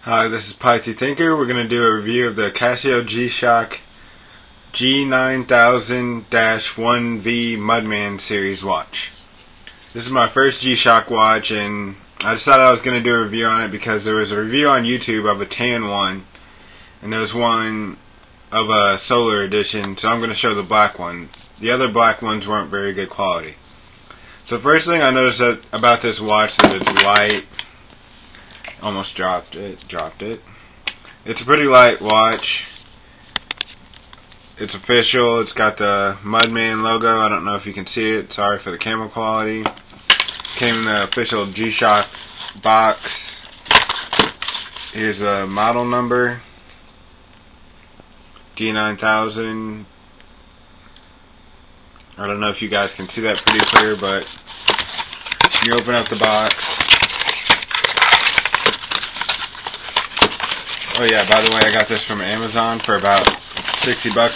Hi, this is Pitey Thinker. We're going to do a review of the Casio G-Shock G9000-1V Mudman series watch. This is my first G-Shock watch, and I decided I was going to do a review on it because there was a review on YouTube of a tan one, and there was one of a solar edition, so I'm going to show the black one. The other black ones weren't very good quality. So first thing I noticed about this watch is it's light. Almost dropped it. It's a pretty light watch. It's official. It's got the Mudman logo. I don't know if you can see it. Sorry for the camera quality. Came in the official G-Shock box. Here's the model number. G9000. I don't know if you guys can see that pretty clear, but you open up the box. Oh yeah, by the way, I got this from Amazon for about $60,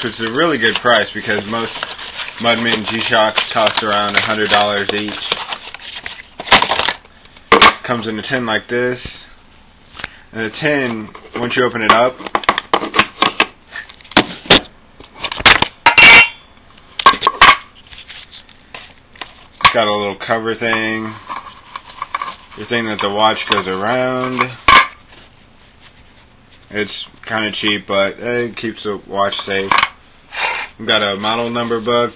which is a really good price because most Mudman G-Shocks cost around $100 each. Comes in a tin like this. And the tin, once you open it up, it's got a little cover thing. The thing that the watch goes around. It's kind of cheap, but it keeps the watch safe. We've got a model number book.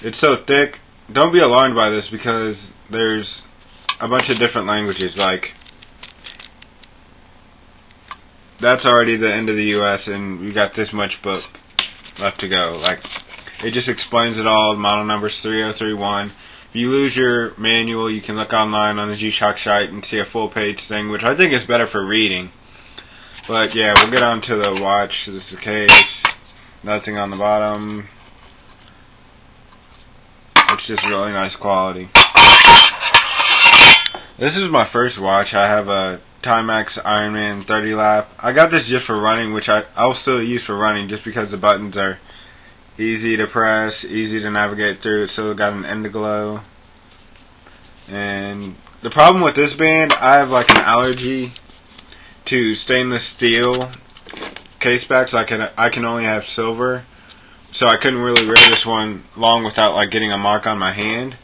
It's so thick. Don't be alarmed by this because there's a bunch of different languages. Like, that's already the end of the US, and we got this much book left to go. Like, it just explains it all. Model number's 3031. If you lose your manual, you can look online on the G-Shock site and see a full page thing, which I think is better for reading. But yeah, we'll get on to the watch. This is the case. Nothing on the bottom. It's just really nice quality. This is my first watch. I have a Timex Ironman 30 lap. I got this just for running, which I'll still use for running just because the buttons are easy to press, easy to navigate through. It's still got an Afterglow. And the problem with this band, I have like an allergy to stainless steel case backs. I can only have silver, so I couldn't really wear this one long without like getting a mark on my hand.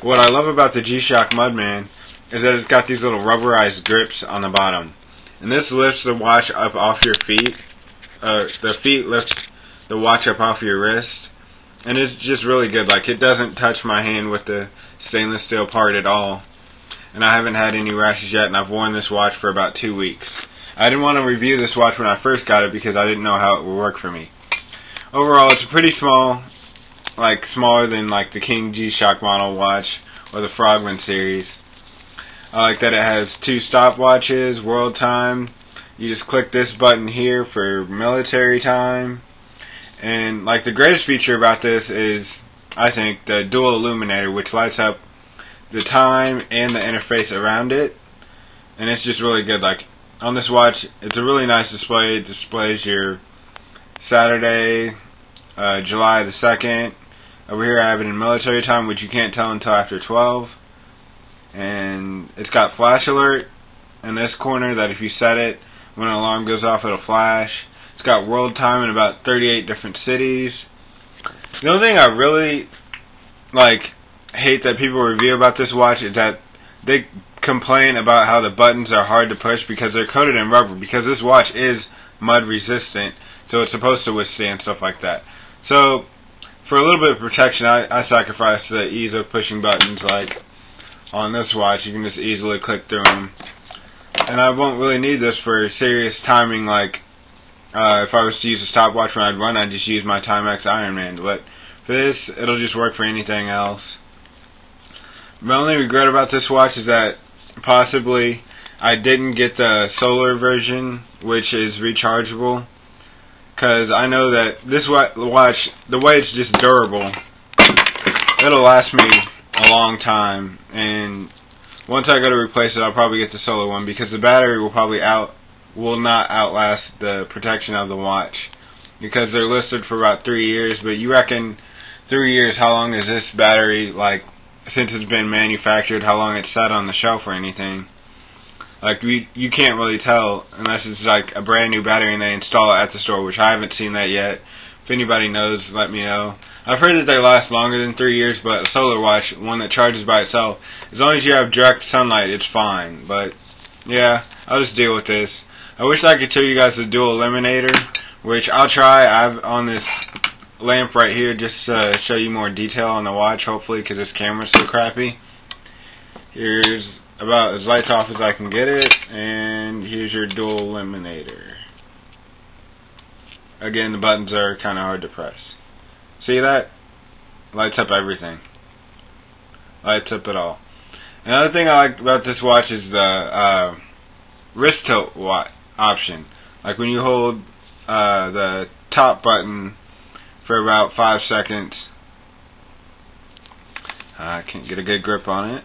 What I love about the G-Shock Mudman is that it's got these little rubberized grips on the bottom, and this lifts the watch up off your feet. The feet lift the watch up off your wrist, and it's just really good. Like, it doesn't touch my hand with the stainless steel part at all. And I haven't had any rashes yet, and I've worn this watch for about 2 weeks. I didn't want to review this watch when I first got it because I didn't know how it would work for me. Overall, it's pretty small, like smaller than like the King G-Shock model watch or the Frogman series. I like that it has 2 stopwatches, world time. You just click this button here for military time. And like the greatest feature about this is, I think, the dual illuminator, which lights up the time and the interface around it, and it's just really good. Like, on this watch, it's a really nice display. It displays your Saturday, July the 2nd. Over here I have it in military time, which you can't tell until after 12. And it's got flash alert in this corner that if you set it, when an alarm goes off, it'll flash. It's got world time in about 38 different cities. The only thing I really hate that people review about this watch is that they complain about how the buttons are hard to push because they're coated in rubber, because this watch is mud resistant, so it's supposed to withstand stuff like that. So for a little bit of protection, I sacrifice the ease of pushing buttons. Like on this watch, you can just easily click through them, and I won't really need this for serious timing. Like if I was to use a stopwatch when I'd run, I'd just use my Timex Ironman, but for this, it'll just work for anything else. My only regret about this watch is that possibly I didn't get the solar version, which is rechargeable, because I know that this watch, the way it's just durable, it'll last me a long time, and once I go to replace it, I'll probably get the solar one, because the battery will not outlast the protection of the watch, because they're listed for about 3 years, but you reckon 3 years, how long is this battery, like, since it's been manufactured, how long it's sat on the shelf or anything? Like, you can't really tell unless it's like a brand new battery and they install it at the store, which I haven't seen that yet. If anybody knows, let me know. I've heard that they last longer than 3 years, but a solar watch, one that charges by itself, as long as you have direct sunlight, it's fine. But, yeah, I'll just deal with this. I wish I could show you guys the dual illuminator, which I'll try. I have on this lamp right here just to show you more detail on the watch, hopefully, because this camera's so crappy. Here's about as lights off as I can get it, and here's your dual illuminator. Again, the buttons are kind of hard to press. See that? Lights up everything. Lights up it all. Another thing I like about this watch is the wrist tilt option. Like when you hold the top button for about 5 seconds. I can't get a good grip on it.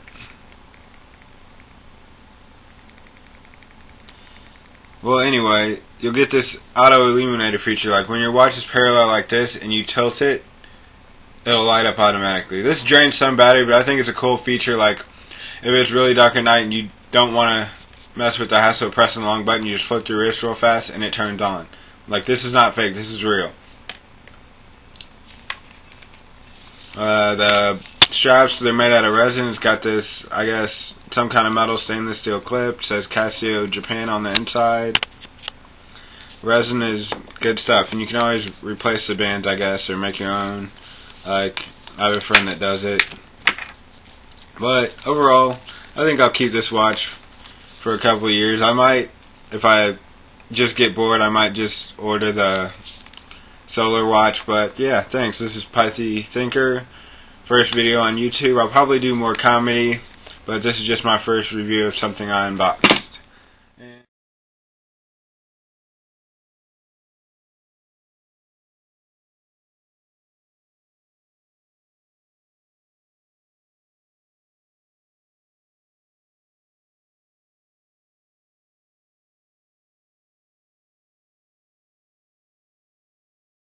Well, anyway, you'll get this auto illuminator feature. Like when your watch is parallel like this and you tilt it, it'll light up automatically. This drains some battery, but I think it's a cool feature. Like if it's really dark at night and you don't want to mess with the hassle of pressing the long button, you just flick your wrist real fast and it turns on. Like, this is not fake, this is real. The straps, they're made out of resin. It's got this, I guess, some kind of metal stainless steel clip. It says Casio Japan on the inside. Resin is good stuff, and you can always replace the bands, I guess, or make your own. Like, I have a friend that does it. But overall, I think I'll keep this watch for a couple of years. I might, if I just get bored, I might just order the solar watch. But yeah, thanks. This is Pythy Thinker. First video on YouTube. I'll probably do more comedy, but this is just my first review of something I unboxed.